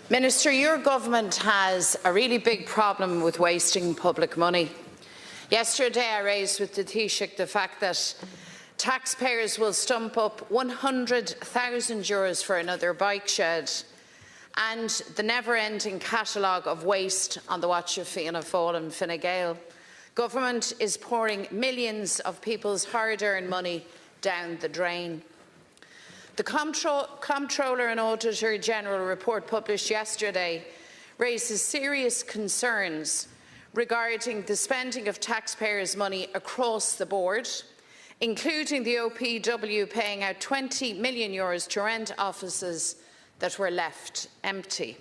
Minister, your government has a really big problem with wasting public money. Yesterday I raised with the Taoiseach the fact that taxpayers will stump up €100,000 for another bike shed, and the never-ending catalogue of waste on the watch of Fianna Fáil and Fine Gael. Government is pouring millions of people's hard-earned money down the drain. The Comptroller and Auditor General report published yesterday raises serious concerns regarding the spending of taxpayers' money across the board, including the OPW paying out €20 million to rent offices that were left empty.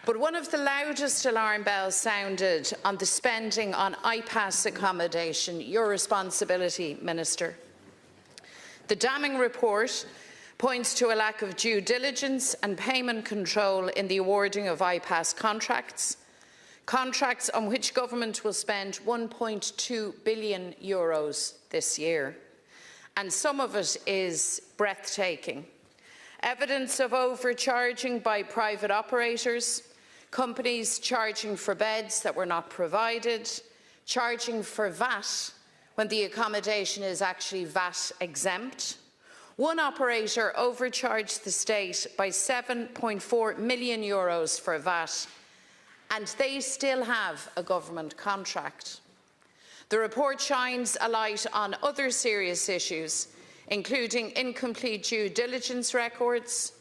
But one of the loudest alarm bells sounded on the spending on Ipas accommodation, your responsibility, Minister. The damning report points to a lack of due diligence and payment control in the awarding of Ipas contracts on which government will spend €1.2 billion this year. And some of it is breathtaking. Evidence of overcharging by private operators, companies charging for beds that were not provided, charging for VAT when the accommodation is actually VAT exempt. One operator overcharged the state by €7.4 million for VAT, and they still have a government contract. The report shines a light on other serious issues, including incomplete due diligence records,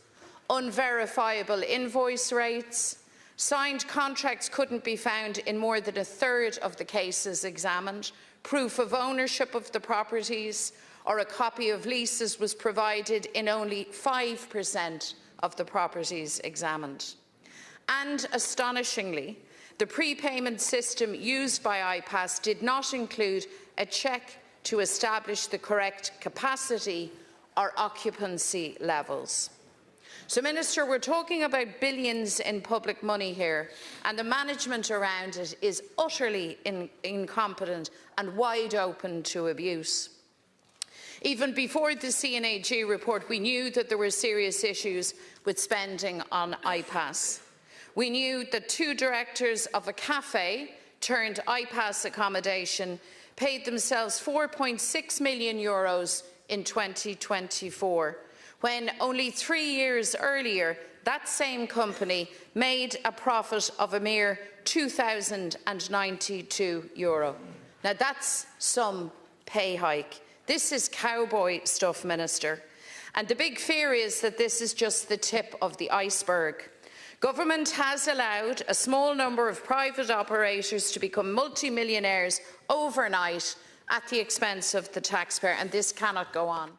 unverifiable invoice rates, signed contracts couldn't be found in more than a third of the cases examined, proof of ownership of the properties or a copy of leases was provided in only 5% of the properties examined. And astonishingly, the prepayment system used by Ipas did not include a check to establish the correct capacity or occupancy levels. So, Minister, we're talking about billions in public money here, and the management around it is utterly incompetent and wide open to abuse. Even before the CNAG report, we knew that there were serious issues with spending on Ipas. We knew that two directors of a cafe-turned-Ipas accommodation paid themselves €4.6 million in 2024, when only 3 years earlier that same company made a profit of a mere €2,092. Now that's some pay hike. This is cowboy stuff, Minister. And the big fear is that this is just the tip of the iceberg. Government has allowed a small number of private operators to become multimillionaires overnight at the expense of the taxpayer, and this cannot go on.